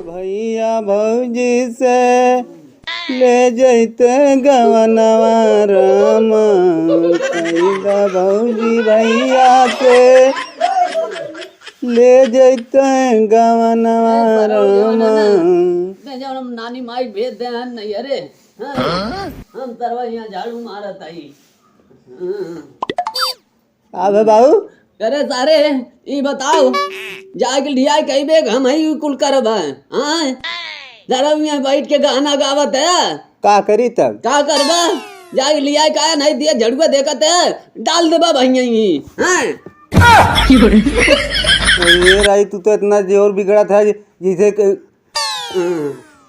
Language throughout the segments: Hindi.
भैया भौजी से ले जैते गवनवा रामा कैदा भौजी भैया से ले जैते गवनवा रामा। नानी माई भेज दे नहीं अरे हम तरवा यहाँ झाड़ू मारा ताई। अब बाबू अरे सारे ये बताओ जाके लिया कई बेग हम ही कुल करब हाँ जरा यहाँ बैठ के गाना गावत है का करी तब का करबा जाके लिया का नहीं दिया झड़ुआ देखत है डाल देबा भैया ही हाँ ये रही तू तो इतना जोर बिगड़ा था जिसे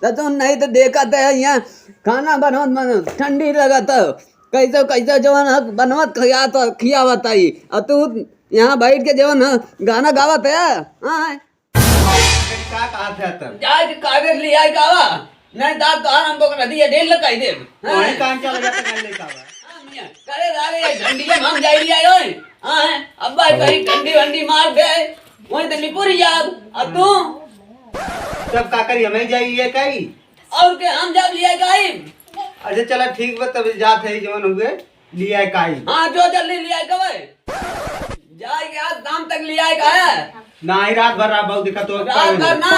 तो नहीं तो देखत है यहाँ खाना बनवत ठंडी लगत कैसे कैसे जवन बनवत खियावत आई और तू यहाँ बैठ के जवन गाना गावत है हाँ का कहा था तब जाके कागज ले आई गावा नहीं दाद तो आराम को नदी है डेल लगाई दे वही काम चल गया था ले का करे दागे झंडी में हम जाई लिया ओए हां अब्बा कहीं ठंडी वंडी मार दे वही तो लिपुरी याद अब तू तब का करी हमें जाइए कई और के हम जब लिया गई अच्छा चला ठीक बा तब जात है जवन हुए लिया काई हां जो जल्दी लिया कवे जाए के आज शाम तक लिया का है ना ही रात भर रहा बहुत दिक्कत हो रात भर ना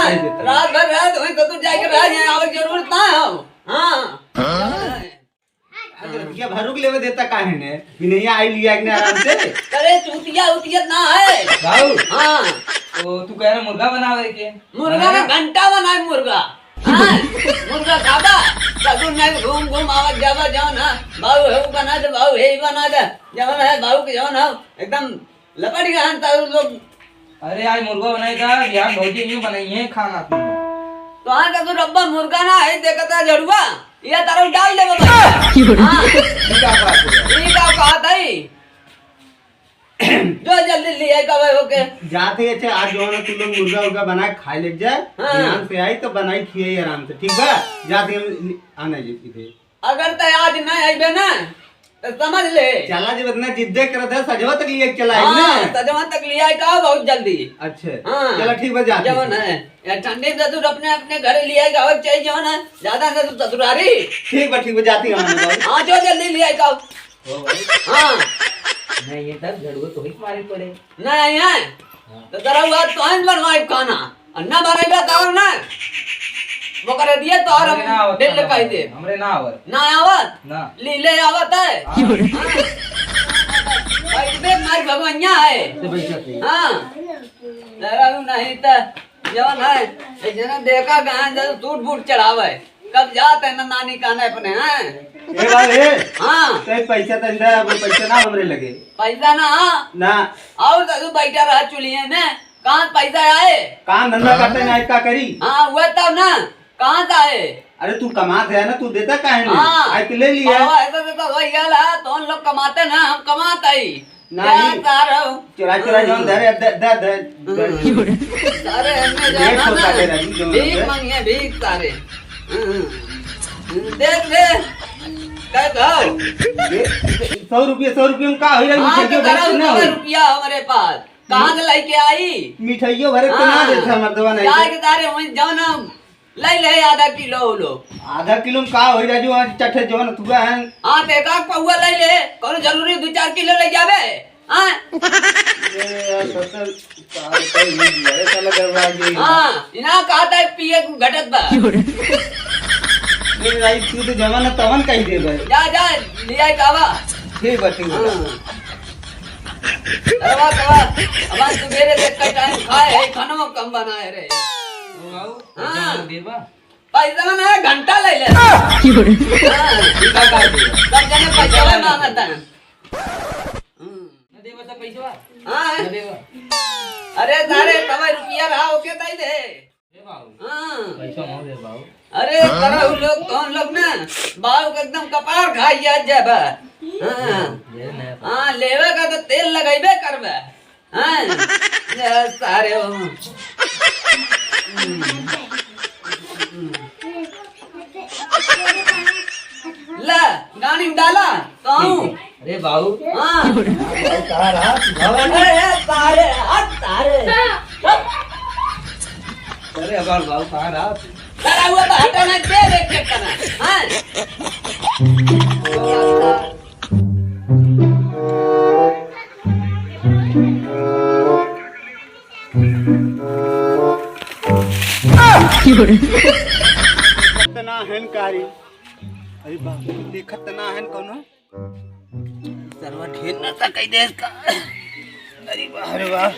रात भर रह तो वही तो तू जाके रह जाए आवे जरूरत ना है हां ये भरुक लेवे देता काहे ने नहीं आई लिया कि आराम से करे चूतिया उतिया ना है बाबू हां तो तू कह रहा मुर्गा बनावे के मुर्गा का घंटा बनाए मुर्गा हाँ मुर्गा खाबा सगुन में घूम घूम आवत जावा जाओ ना बाबू है बना दे बाबू है बना दे जवन है बाबू के जवन है एकदम लपट गया हन ताऊ लोग। अरे आज मुर्गा बनाई था यहाँ भौजी यूं बनाई है खाना तो हाँ का तो रब्बा मुर्गा ना है देखता जड़ुआ ये तारा डाल दे बाबा हाँ ये का बात है जो जल्दी लिए कवे होके जाते अच्छे आज जो है तू लोग मुर्गा उर्गा बना के खा ले जाए ध्यान से आई तो बनाई खिए आराम से ठीक बा जाते आना जी इधर अगर तो आज नहीं आइबे ना तो समझ ले चला जब इतना जिद्दे करत है सजवा तक लिए चला है हाँ, ना सजवा तक लिया का बहुत जल्दी अच्छे हाँ, चला ठीक बा जाते जवन है या ठंडी में तू अपने अपने घर लिया का चाहिए जवन है ज्यादा ना तू ससुरारी ठीक बा जाती हमारे हाँ जो जल्दी लिया का हाँ नहीं ये तब झड़ुआ तो ही मारे पड़े नहीं है तो तेरा हुआ तो हम बनवाए खाना अन्ना बनाएगा तो ना वो कर दिए तो और हम दिल लगाई दे हमरे ना आवत ना आवत ना लीले आवत है भाई देख मार भगवानिया है से बैठा थे हाँ तेरा नहीं तो जवन है इतना देखा गया जब सूट बूट चढ़ावे कब जाते हैं ना नानी काने अपने हैं ए भाई हाँ तो पैसा तो इंदा अब पैसा ना हमरे लगे पैसा ना ना और तो बैठा रहा चुलिए में कहाँ पैसा आए काम धंधा करते ना का करी हाँ हुआ तब ना कहाँ से आए अरे तू कमाते है ना तू देता काहे नहीं हाँ आज ले लिया ऐसा तो वही गल है तो उन लोग कमाते ना हम कमाते ही नहीं चुरा चुरा जो धरे सारे हमें जाना ना भीख मांगे भीख सारे देख ले क्या कहो 100 रुपये में का हो हाँ तो करो रहा रुपया हमारे पास कहाँ से लेके आई मिठाइयों भरे तो ना देता मर्दवा नहीं क्या के तारे वहीं जाओ ना ले आधा किलो लो आधा किलो में का हो रहा जो आज चट्टे जो तू है हाँ तो एक पौवा ले कौन जरूरी 2-4 किलो ले जावे हाँ हाँ इना कहा था पिए घटत बा तू तो जवान तवन कही दे भाई जा लिया कावा ठीक है अरे कवा अब सवेरे से का टाइम खाए है खाना कम बनाए रे हाँ देवा पैसा ना घंटा ले ले हाँ का का दे सब जने पैसा मांगता है देवा तो पैसा हाँ देवा अरे सारे तवे रुपया रहा ओके ताई दे बाबू हाँ पैसा मांग दे बाबू अरे करा लोग कौन लोग ना बाल को एकदम कपार खाई जब हाँ लेवे का तो तेल लगाइबे करबे हाँ सारे ला गाड़ी में डाला कहूँ अरे बाबू हाँ कहा रहा अरे तारे तारे अरे हमार बाबू कहाँ रहा? करा हुआ तो हटाना दे देख के करना हाँ खतना हन कारी अरे बाबू देखत ना हन कोनो सर्व ढेर न सकई देश का अरे वाह रे वाह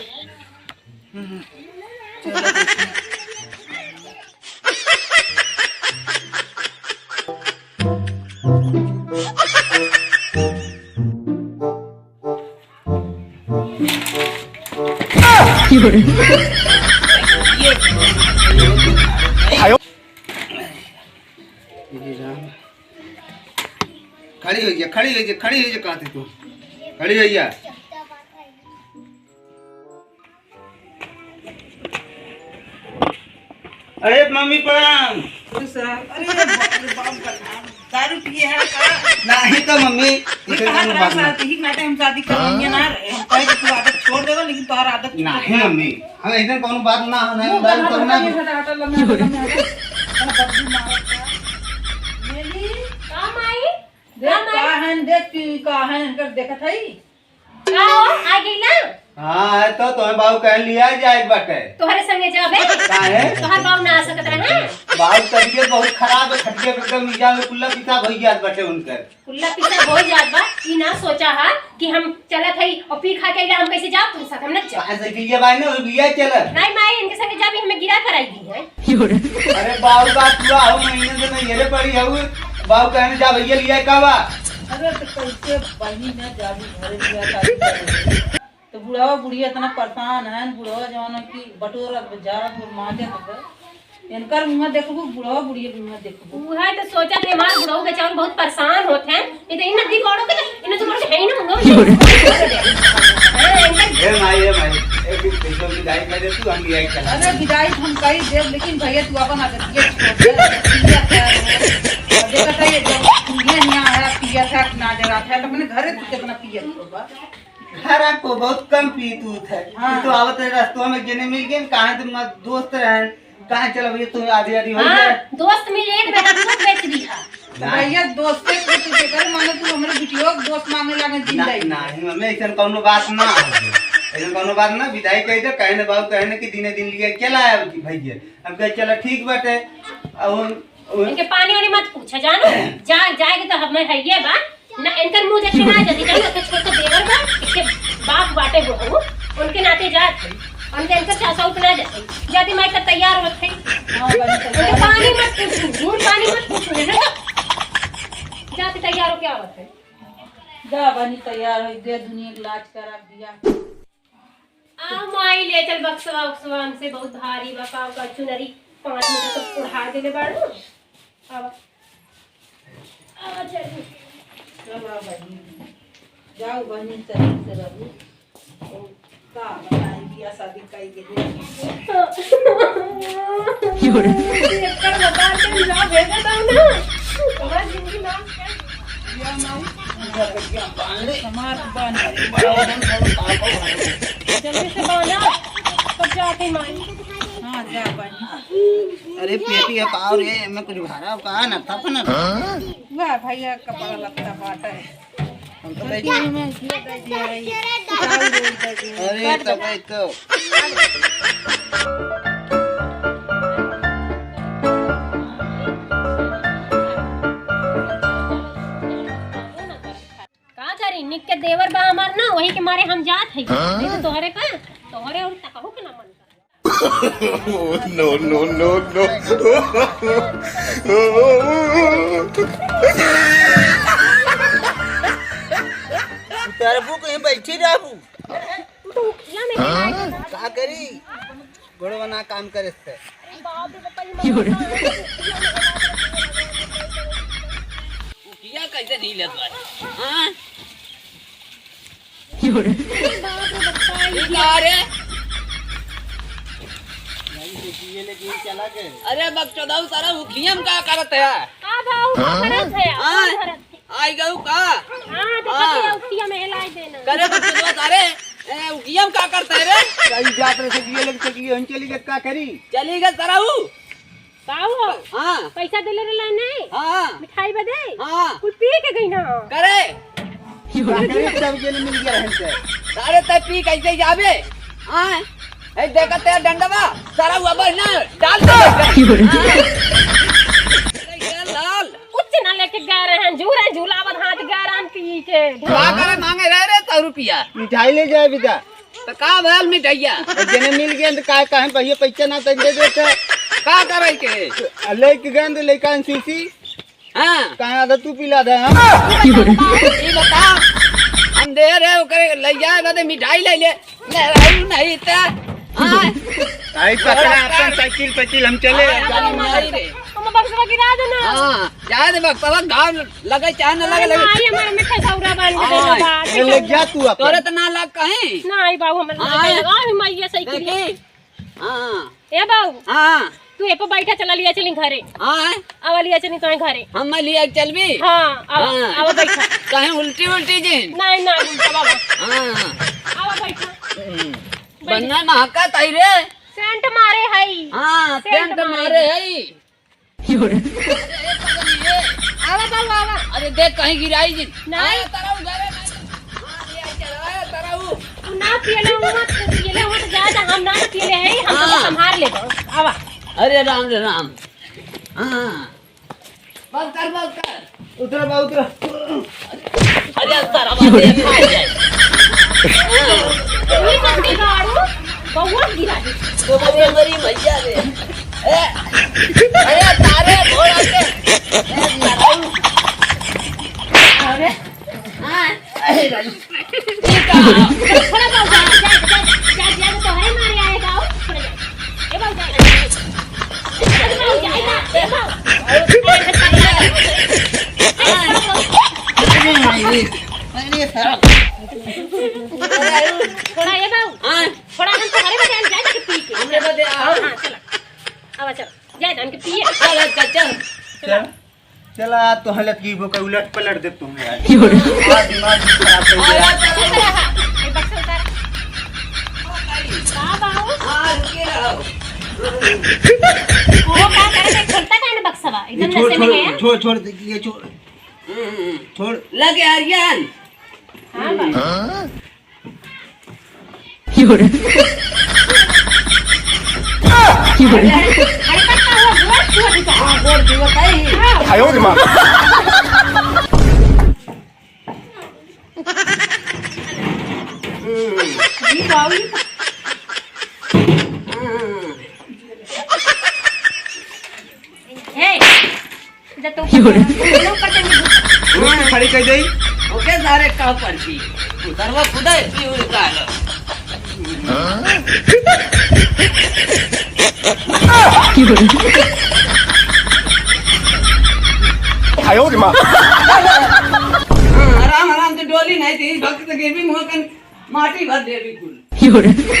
चलो खड़ी हो जा खड़ी हो जा खड़ी हो जा कहाँ थी तू खड़ी हो जा अरे मम्मी प्रणाम दारू पिए है का नहीं तो मम्मी ये कहा तेरा साथ ही नाटे हम शादी करेंगे ना हम कहे कि तू आदत छोड़ देगा लेकिन तोहर आदत नहीं मम्मी हम ऐसा कोनो बात ना हो नहीं दारू करना देखत है का हो आ गई ना हाँ है तो तुम्हें बाबू कह लिया जाए बटे तोहरे संगे जाबे काहे तोहर बाबू ना आ सकत रहे बाबू तबीयत बहुत खराब है खटिया पे एकदम मिजाज में कुल्ला पिता भई जात बटे उनकर कुल्ला पिसा हो जात बा ई ना सोचा हा कि हम चलत हई और पी खा के हम कैसे जाब तुम साथ हम न जा ऐसे किलिया बाई ने लिया चल नहीं माई इनके संगे जाबी हमें गिरा कराई दी है अरे बाबू बात हुआ हो महीने से मैं येरे पड़ी हूँ बाबू कहने जा भैया लिया का बा अरे तो कैसे बही में जाबी घरे लिया शादी करे तो बुढ़ावा बुढ़िया इतना परेशान है बुढ़ावा जवान की बटोरा जारा दूर मार दे इनकर मुंह देखबू बुढ़ावा बुढ़िया मुंह देखबू वो है तो सोचा कि हमारे बुढ़ऊ के चावल बहुत परेशान होते हैं ये तो इन नदी कोड़ो के इन तो मोर है ही ना मुंगो ए माई एक पैसों की गाइड में दे तू हम लिया चल अरे विदाई हम कही दे लेकिन भैया तू अपन आदत ये छोड़ दे देखा था ये यहाँ है पिया था ना दे रहा था तो मैंने घरे तू कितना पिया होगा खरा को बहुत कम पी तू थे हाँ। तो आवत रास्तों में जेने मिल गए कहां तुम दोस्त रहे कहां चलो भैया तू आधी आधी हो हां जाए दोस्त मिल एक बेटा दूध बेच दिया भैया दोस्त के तू कर माने तू हमरे बिटियो दोस्त मांगे लागे जिंदगी नहीं मम्मी ऐसा कोनो बात ना ऐसा कोनो बात ना विदाई कह दे कहने बाबू कहने कि दिने दिन लिया चला है भैया हम कह चलो ठीक बाटे अब इनके पानी वानी मत पूछा जानो जा जाएगी तो हमें है ये बा ना इनकर मुंह देख के ना जल्दी जाओ तो छोड़ के देवर बा इसके बाप बाटे वो उनके नाते जात हम इनकर चाचा उतना जाते जाती माई का तैयार होत है हां उनके पानी मत पूछो झूठ पानी मत पूछो ना जाती तैयार हो क्या होत है जा बनी तैयार हो दे दुनिया के लाज करा दिया आ माई ले चल बक्सवा उक्सवा हमसे बहुत भारी बकाव का चुनरी 5 मिनट तक उड़ा देले बाड़ू अब चल चलो बहनी जाओ बहनी सही से रहू का बताई बिया शादी कई के दे कर बता के ला भेजा था ना तुम्हारा जिंदगी नाम क्या बिया माऊ समार बन जल्दी से बाना पर जाके माई हां जा बहनी अरे पेटी है पावर ये मैं कुछ भरा कहा ना था ना वाह भैया कपड़ा लगता बाटा है हम तो अरे अरे तो का करी निक के देवर बा हमार ना वही के मारे हम जात है नहीं तो तोहरे का तोहरे और तकहु के ना मन कर no, no, no, no. तरबू कहीं बैठी रहबू तो किया में हिलाई का करी गोड़ो बना काम करे से बाप रे बाप किया कैसे नहीं लग रहा हां रे चला के अरे बकचोदाऊ सारा उखियम का करत है का भाऊ करत है हां आई गऊ का हां तो कते उठिया में हिलाई देना करे बकचोदाऊ सारे उकियम का करता है रे? कहीं जात रहे सकिए लग सकिए हम चली गए का करी चली गए सराऊ। काहो हाँ पैसा देले रहला नहीं हाँ मिठाई बदे हाँ कुल पी के गई ना करे का करी सब जने मिल गया रहन से सारे तय पी कैसे जावे? हाँ ए देखा तेरा डंडवा सराऊ अब ना डाल दे लाल कुछ ना लेके गए रहन झूलावत हाथ गारान पी के का करे मांगे रह रे 100 रुपया मिठाई ले जाए बिता तो का भल मिठाइया जने मिल गए तो का कहे भैया पैसा ना तो दे देते का करे के ले के गए तो लेका सीसी हाँ कहे आधा तू पिला दे हम ये बता हम दे रहे करे ले जाए बदे मिठाई ले ले नहीं तो हाँ आई पकड़ा अपन साइकिल पचिल हम चले नहीं रे हम बक्सवा गिरा देना हाँ जाए दे बक्सवा घाव लगे चाहे न लगे लगे आई हमारे मिठाई सौरा बन के हाँ, बात ये ले जा तू अपन तोरे तो ना लग कहीं नहीं बाबू हमर हाँ। आई मैया सही के देखी हाँ ए बाबू हाँ तू ए पे बैठा चला लिया चली घरे हाँ आवा लिया चली तो घरे हम लिया चल भी हां आवा हाँ। आवा बैठा कहीं उल्टी उल्टी जिन नहीं नहीं बाबा हाँ आवा बैठा बनना महका ताई रे सेंट मारे हई हाँ सेंट टेंट मारे है आवा बाबू आवा अरे देख कहीं गिराई जिन नहीं। तरऊ घरे नहीं हाँ लिया चल तरऊ तू ना पियले मत जा हम ना पियले हई हम तो हाँ। संभाल ले आवा अरे राम रे राम हाँ बंद कर उतरा बा उतरा अरे तारा बात खा जाए ये कंटी गाड़ू बहुत गिरा दे तो मेरी भैया रे ए, अरे तारे घोड़ा के अरे हाँ अरे थोड़ा बहुत जा तो है मारे आएगा आओ थोड़ा जा ए बाबू जा ए थोड़ा ये बाबू हाँ थोड़ा हम तो घरे बैठे जाए के पी के हमने बदे हां हां चला आवा चल जाए धन के पिए चल चल चल चला तो हालत की वो उलट पलट दे तुम यार दिमाग खराब कर दिया ए बक्सा उतार का बाबू हाँ रुके रहो वो क्या करे खोलता का ना बक्सा एकदम नशे में गया छोड़ छोड़ ये छोड़ छोड़ लगे आर्यन हां बाबू अरे पक्का हुआ बहुत छुआ दिखा हाँ बोल दी बताई आयो रे मां जी बाबू हे जब तो लोग करते हैं खड़ी कर दई ओके सारे कहाँ पर थी उधरवा खुदा इतनी हुई काल आयो रे मां आराम आराम से डोली नहीं थी भक्त के भी मुँह माटी भर देवी कुल